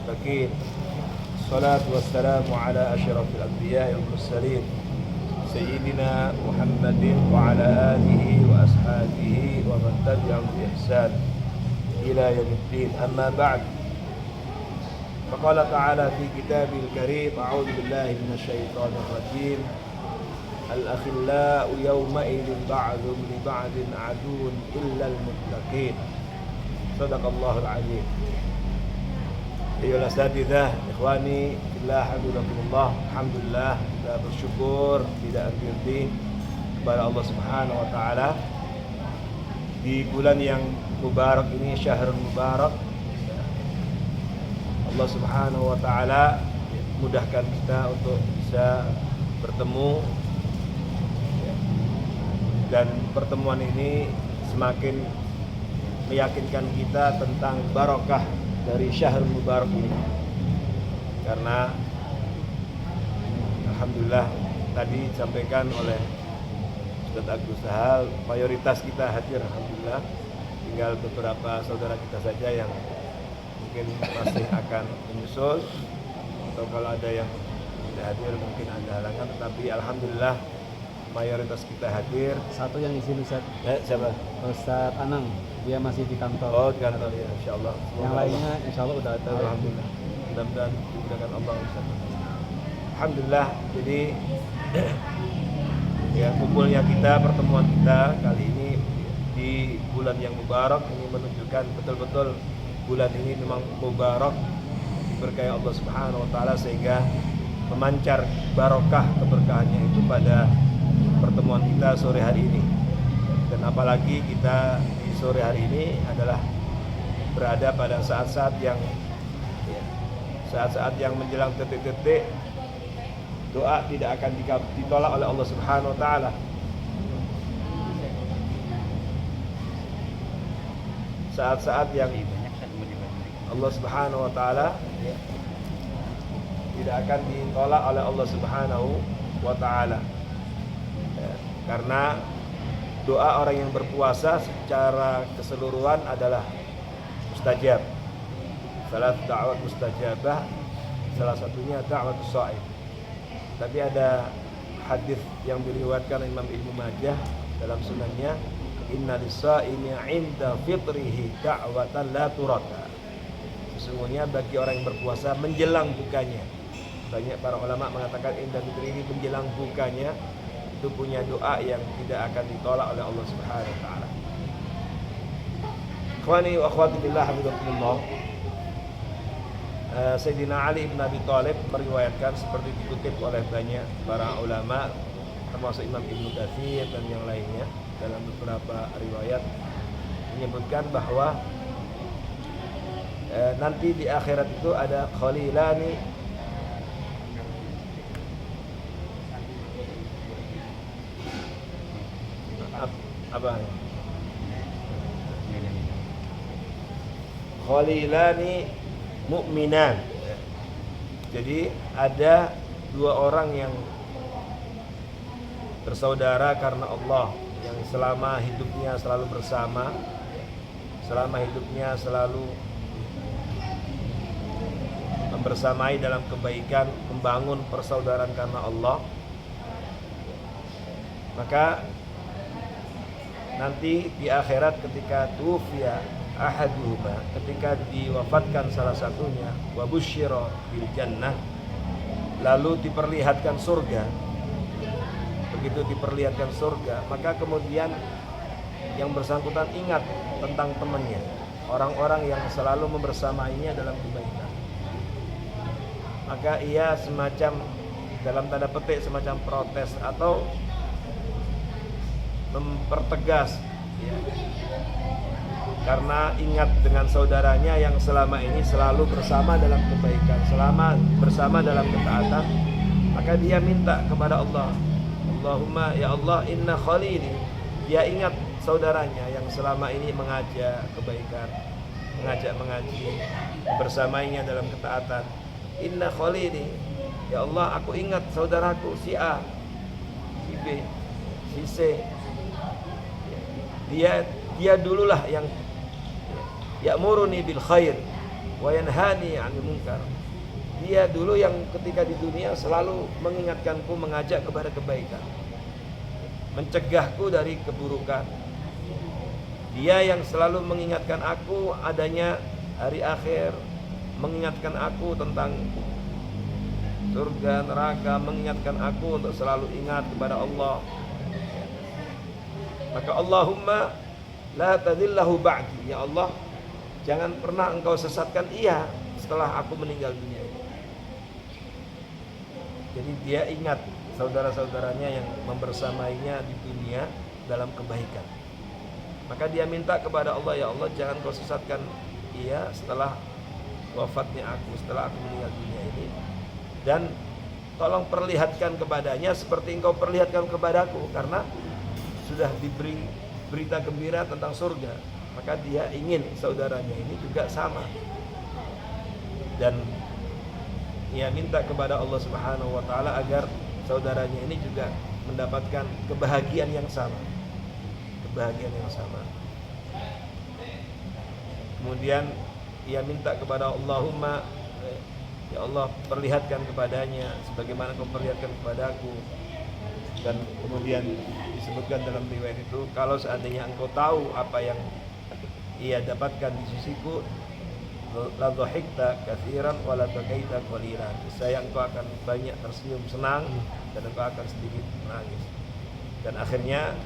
المتقين الصلاة والسلام على أشرف الأنبياء والمرسلين سيدنا محمد وعلى آله وأصحابه ومن تبعهم بإحسان إلى يوم الدين. أما بعد، فقال تعالى في كتابه الكريم: أعوذ بالله من الشيطان الرجيم. الأخلاء يومئذ بعضهم لبعض عدو إلا المتقين. صدق الله العظيم. Ayolah asatidzah, ikhwani fillah, habibakumullah. Alhamdulillah, kita bersyukur tidak henti kepada Allah Subhanahu wa taala di bulan yang mubarak ini, syahrul mubarak. Allah Subhanahu wa taala mudahkan kita untuk bisa bertemu, dan pertemuan ini semakin meyakinkan kita tentang barokah dari syahrul mubarak ini. Karena alhamdulillah tadi disampaikan oleh Ustaz Agus Sahal, mayoritas kita hadir alhamdulillah. Tinggal beberapa saudara kita saja yang mungkin masih akan menyusul, atau kalau ada yang tidak hadir mungkin ada halangan, tetapi alhamdulillah mayoritas kita hadir. Satu yang izin Ustaz. Siapa? Ustaz Anang, dia masih di kantor. Oh, di kantor ya, insyaallah. Yang lainnya insyaallah udah ada. Alhamdulillah. Mudah-mudahan dimudahkan Allah Ustaz. Alhamdulillah. Jadi ya, kumpulnya kita, pertemuan kita kali ini di bulan yang mubarak ini menunjukkan betul-betul bulan ini memang mubarak, diberkahi Allah Subhanahu wa taala, sehingga memancar barokah keberkahannya itu pada pertemuan kita sore hari ini. Dan apalagi kita di sore hari ini adalah berada pada saat-saat yang menjelang detik-detik doa tidak akan ditolak oleh Allah Subhanahu wa taala. Saat-saat yang Allah Subhanahu wa taala tidak akan ditolak oleh Allah Subhanahu wa taala. Karena doa orang yang berpuasa secara keseluruhan adalah mustajab. Salah da'wat mustajabah, salah satunya da'watus sha'im. Tapi ada hadis yang diriwayatkan Imam Ibnu Majah dalam sunannya, inna lis-sha'imi 'inda fitrihi da'watan la turada. Sesungguhnya bagi orang yang berpuasa menjelang bukanya, banyak para ulama mengatakan inda fitrihi, menjelang bukanya itu punya doa yang tidak akan ditolak oleh Allah Subhanahu wa taala. Ikhwani wa akhwati billah, hafizakumullah. Sayyidina Ali bin Abi Thalib meriwayatkan seperti dikutip oleh banyak para ulama termasuk Imam Ibnu Katsir dan yang lainnya dalam beberapa riwayat, menyebutkan bahwa nanti di akhirat itu ada khalilani, apa? Khalilani mu'minan. Jadi ada dua orang yang bersaudara karena Allah, yang selama hidupnya selalu bersama, selama hidupnya selalu membersamai dalam kebaikan, membangun persaudaraan karena Allah. Maka nanti di akhirat ketika tufiya ahaduhuma, ketika diwafatkan salah satunya, wa busyira bil jannah, lalu diperlihatkan surga. Begitu diperlihatkan surga, maka kemudian yang bersangkutan ingat tentang temannya, orang-orang yang selalu membersamainya dalam kebaikan. Maka ia semacam, dalam tanda petik, semacam protes atau mempertegas, ya, karena ingat dengan saudaranya yang selama ini selalu bersama dalam kebaikan, selama bersama dalam ketaatan, maka dia minta kepada Allah, Allahumma ya Allah inna khalili. Dia ingat saudaranya yang selama ini mengajak kebaikan, mengajak mengaji, bersamanya dalam ketaatan. Inna khalili, ya Allah aku ingat saudaraku si A, si B, si C. Dia dululah yang ya'muruni bil khair, wa yanhani 'anil munkar. Dia dulu yang ketika di dunia selalu mengingatkanku, mengajak kepada kebaikan, mencegahku dari keburukan. Dia yang selalu mengingatkan aku adanya hari akhir, mengingatkan aku tentang surga, neraka, mengingatkan aku untuk selalu ingat kepada Allah. Maka Allahumma la tadillahu ba'di, ya Allah, jangan pernah engkau sesatkan ia setelah aku meninggal dunia ini. Jadi dia ingat saudara-saudaranya yang membersamainya di dunia dalam kebaikan. Maka dia minta kepada Allah, ya Allah, jangan kau sesatkan ia setelah wafatnya aku, setelah aku meninggal dunia ini. Dan tolong perlihatkan kepadanya seperti engkau perlihatkan kepadaku, karena sudah diberi berita gembira tentang surga. Maka dia ingin saudaranya ini juga sama. Dan ia minta kepada Allah Subhanahu wa taala agar saudaranya ini juga mendapatkan kebahagiaan yang sama. Kebahagiaan yang sama. Kemudian ia minta kepada Allahumma, ya Allah, perlihatkan kepadanya sebagaimana kau perlihatkan kepadaku. Dan kemudian disebutkan dalam riwayat itu, kalau seandainya engkau tahu apa yang ia dapatkan di sisiku, la dhahikta katsiran wa la bakaita qalilan. Saya engkau akan banyak tersenyum senang dan engkau akan sedikit menangis. Dan akhirnya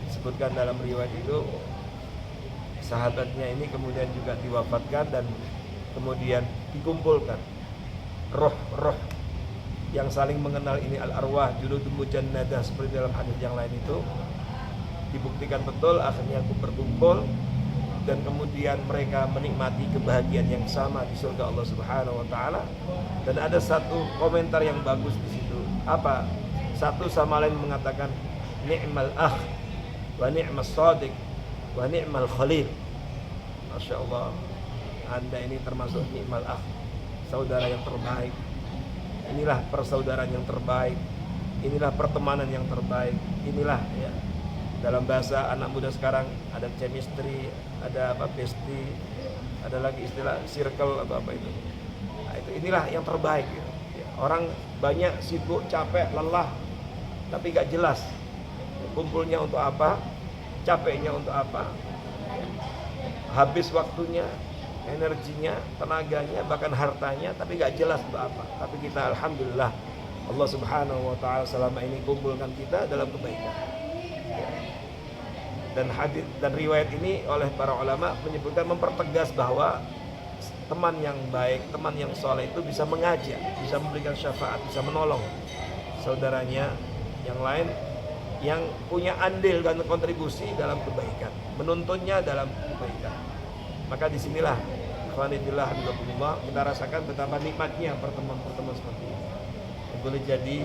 disebutkan dalam riwayat itu, sahabatnya ini kemudian juga diwafatkan dan kemudian dikumpulkan roh-roh yang saling mengenal ini, al-arwah juludun mujannadah, seperti dalam hadis yang lain itu dibuktikan betul. Akhirnya berkumpul dan kemudian mereka menikmati kebahagiaan yang sama di surga Allah Subhanahu wa taala. Dan ada satu komentar yang bagus di situ. Apa? Satu sama lain mengatakan ni'mal akh wa ni'mas shadiq wa ni'mal khalil. Masya Allah, Anda ini termasuk ni'mal akh, saudara yang terbaik. Inilah persaudaraan yang terbaik. Inilah pertemanan yang terbaik. Inilah, ya, dalam bahasa anak muda sekarang ada chemistry, ada apa, bestie, ada lagi istilah circle atau apa itu. Nah, itu inilah yang terbaik, gitu. Ya, orang banyak sibuk, capek, lelah, tapi gak jelas kumpulnya untuk apa, capeknya untuk apa, habis waktunya, energinya, tenaganya, bahkan hartanya, tapi gak jelas untuk apa. Tapi kita alhamdulillah, Allah Subhanahu wa taala selama ini kumpulkan kita dalam kebaikan. Dan hadis dan riwayat ini oleh para ulama menyebutkan, mempertegas bahwa teman yang baik, teman yang soleh itu bisa mengajak, bisa memberikan syafaat, bisa menolong saudaranya yang lain yang punya andil dan kontribusi dalam kebaikan, menuntunnya dalam kebaikan. Maka disinilah ikhwanillah kita rasakan betapa nikmatnya pertemuan-pertemuan seperti ini. Boleh jadi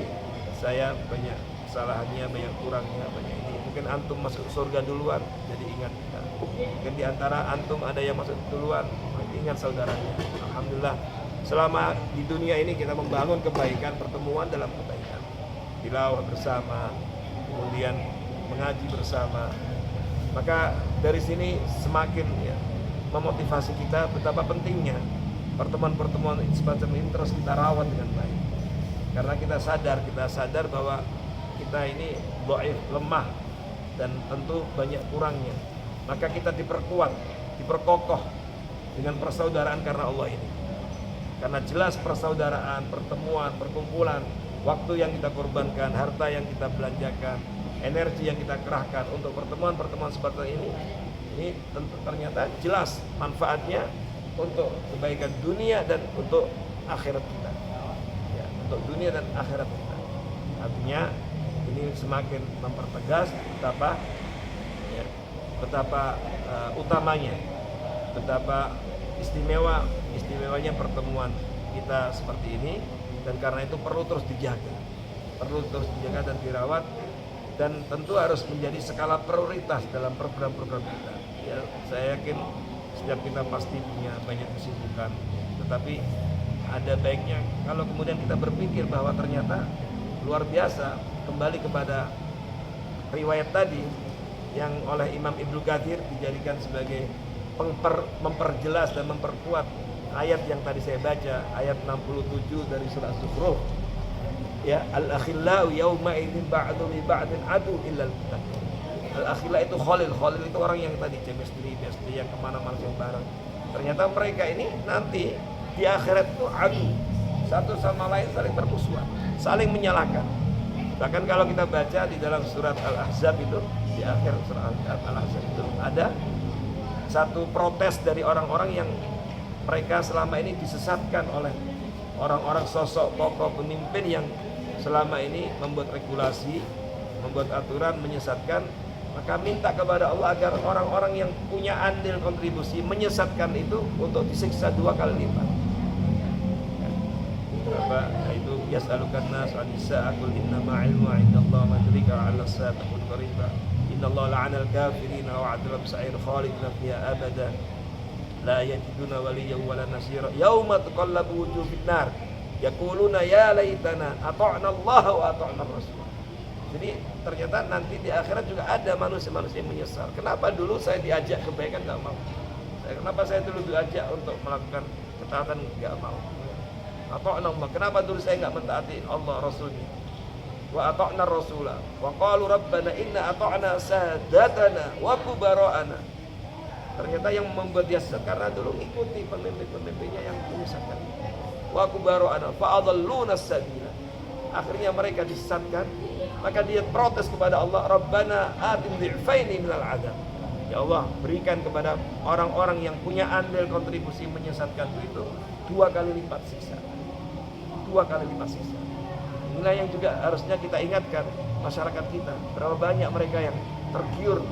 saya banyak kesalahannya, banyak kurangnya, banyak ini. Mungkin antum masuk surga duluan, jadi ingat kita. Mungkin di antara antum ada yang masuk duluan, ingat saudaranya. Alhamdulillah, selama di dunia ini kita membangun kebaikan, pertemuan dalam kebaikan, tilawah bersama, kemudian mengaji bersama. Maka dari sini semakin, ya, memotivasi kita betapa pentingnya pertemuan-pertemuan semacam ini terus kita rawat dengan baik. Karena kita sadar bahwa kita ini dhaif, lemah, dan tentu banyak kurangnya. Maka kita diperkuat, diperkokoh dengan persaudaraan karena Allah ini. Karena jelas persaudaraan, pertemuan, perkumpulan, waktu yang kita korbankan, harta yang kita belanjakan, energi yang kita kerahkan untuk pertemuan-pertemuan seperti ini ternyata jelas manfaatnya untuk kebaikan dunia dan untuk akhirat kita. Ya, untuk dunia dan akhirat kita. Artinya ini semakin mempertegas betapa, ya, betapa utamanya, betapa istimewanya pertemuan kita seperti ini. Dan karena itu perlu terus dijaga dan dirawat, dan tentu harus menjadi skala prioritas dalam program-program kita. Ya, saya yakin setiap kita pasti punya banyak kesibukan, tetapi ada baiknya kalau kemudian kita berpikir bahwa ternyata luar biasa, kembali kepada riwayat tadi yang oleh Imam Ibnu Katsir dijadikan sebagai memperjelas dan memperkuat ayat yang tadi saya baca, ayat 67 dari surah Zukhruf. Ya, al-akhillau yauma idzin ba'du li ba'din adu illal muttaqin. Al-akhilla itu khalil itu orang yang tadi chemistry yang kemana-mana yang bareng. Ternyata mereka ini nanti di akhirat itu adu, satu sama lain saling bermusuhan, saling menyalahkan. Bahkan kalau kita baca di dalam surat Al-Ahzab itu, di akhir surat Al-Ahzab itu ada satu protes dari orang-orang yang mereka selama ini disesatkan oleh orang-orang sosok tokoh pemimpin yang selama ini membuat regulasi, membuat aturan, menyesatkan. Maka minta kepada Allah agar orang-orang yang punya andil kontribusi menyesatkan itu untuk disiksa 2 kali lipat. Apa itu yas'alukan nas 'anis sa'ah qul innama 'ilmuha 'indallahi wa yudrika 'ala as-sa'ati takun qariba innallaha la'ana al-kafirina wa 'adala bisa'ir khalidina fiha abada la yajiduna waliyyan wala nasira yauma taqallabu wujuhum fin nar yaquluna ya laitana ata'na Allah wa ata'na ar-rasul. Jadi ternyata nanti di akhirat juga ada manusia-manusia yang menyesal. Kenapa dulu saya diajak kebaikan enggak mau? Kenapa saya dulu diajak untuk melakukan ketaatan enggak mau? Ata'na Allah. Kenapa dulu saya enggak mentaati Allah Rasulnya? Wa ata'na Rasulah. Wa qalu rabbana inna ata'na sadatana wa kubara'ana. Ternyata yang membuat dia sesat karena dulu mengikuti pemimpin-pemimpinnya yang menyesatkan. Wa kubara'ana fa'adalluna as-sabila. Akhirnya mereka disesatkan. Maka dia protes kepada Allah, Rabbana atim dhi'faini minal adab. Ya Allah, berikan kepada orang-orang yang punya andil kontribusi menyesatkan itu 2 kali lipat siksa. 2 kali lipat siksa. Inilah yang juga harusnya kita ingatkan masyarakat kita. Berapa banyak mereka yang tergiur,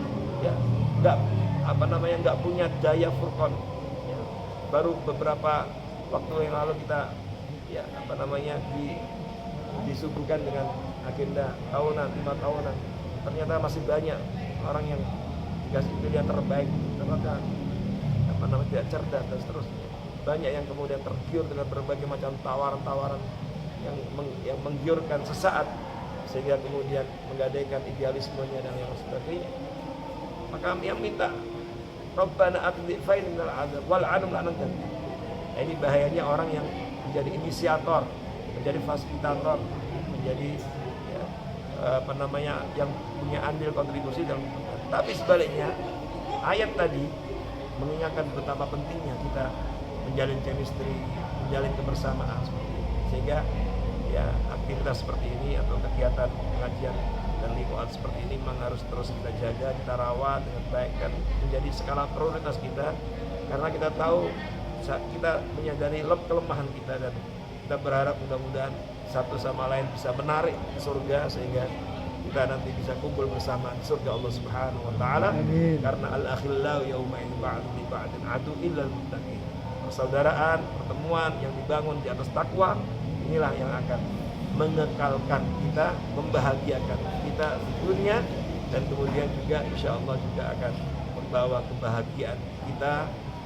ya, nggak punya daya furqan. Ya, baru beberapa waktu yang lalu kita, ya, disuguhkan dengan agenda tahunan, 5 tahunan. Ternyata masih banyak orang yang dikasih pilihan terbaik, ternyata tidak cerdas dan seterusnya. Banyak yang kemudian tergiur dengan berbagai macam tawaran-tawaran yang menggiurkan sesaat sehingga kemudian menggadaikan idealismenya dan yang sebagainya. Maka yang minta Rabbana atdhi'fain minal adab wal anum la'natan. Ini bahayanya orang yang menjadi inisiator, menjadi fasilitator, menjadi yang punya andil kontribusi dalam. Tapi sebaliknya ayat tadi mengingatkan betapa pentingnya kita menjalin chemistry, menjalin kebersamaan seperti ini. Sehingga ya aktivitas seperti ini atau kegiatan pengajian dan lingkungan seperti ini memang harus terus kita jaga, kita rawat dengan baik dan menjadi skala prioritas kita, karena kita tahu kita menyadari kelemahan kita dan kita berharap mudah-mudahan satu sama lain bisa menarik ke surga sehingga kita nanti bisa kumpul bersama di surga Allah Subhanahu wa taala. Karena al-akhillau yauma idzin ba'du li ba'din adu illal muttaqin. Persaudaraan, pertemuan yang dibangun di atas takwa inilah yang akan mengekalkan kita, membahagiakan kita di dunia dan kemudian juga insyaallah juga akan membawa kebahagiaan kita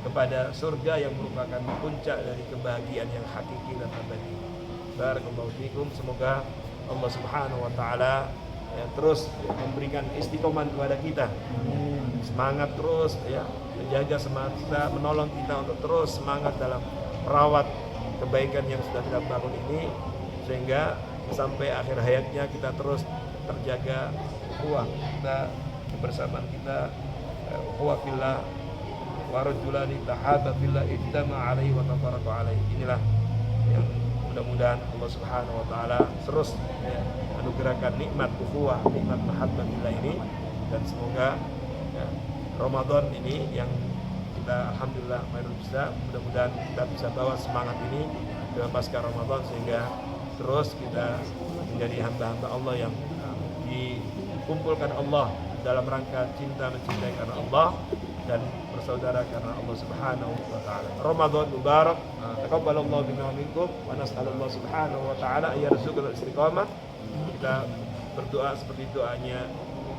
kepada surga yang merupakan puncak dari kebahagiaan yang hakiki dan abadi. Barakallahu fikum. Semoga Allah Subhanahu wa taala terus memberikan istiqomah kepada kita. Semangat terus ya, menjaga semangat kita, menolong kita untuk terus semangat dalam merawat kebaikan yang sudah kita bangun ini sehingga sampai akhir hayatnya kita terus terjaga ukhuwah kita, kebersamaan kita, ukhuwah fillah wa rajulani tahaba fillah ijtama alaihi wa tafaraqa alaihi. Inilah yang mudah-mudahan Allah Subhanahu wa taala terus anugerahkan nikmat ukhuwah, nikmat mahabbah fillah ini, dan semoga Ramadan ini yang kita alhamdulillah bisa, mudah-mudahan kita bisa bawa semangat ini ke pasca Ramadan sehingga terus kita menjadi hamba-hamba Allah yang dikumpulkan Allah dalam rangka cinta mencintai karena Allah dan bersaudara karena Allah Subhanahu wa taala. Ramadan mubarak. Taqabbalallahu minna wa minkum wa nas'alullah Subhanahu wa taala ay yarzuqna istiqamah. Kita berdoa seperti doanya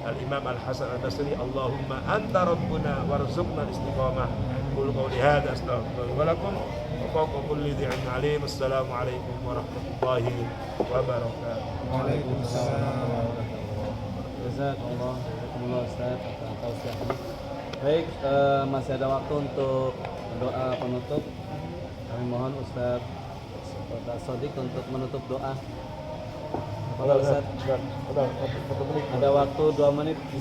Al-Imam Al-Hasan Al-Basri, Allahumma anta rabbuna warzuqna istiqamah. Qul qawli hadza astaghfirullahi wa lakum wa fawqa kulli dhi 'ilmin 'alim. Assalamu alaikum warahmatullahi wabarakatuh. Waalaikumsalam. Jazakumullah Ustaz atas tausiahnya. Baik, masih ada waktu untuk doa penutup. Kami mohon Ustaz Bapak Sodik untuk menutup doa. Udah, Ustaz, udah, 1 menit. ada waktu 2 menit.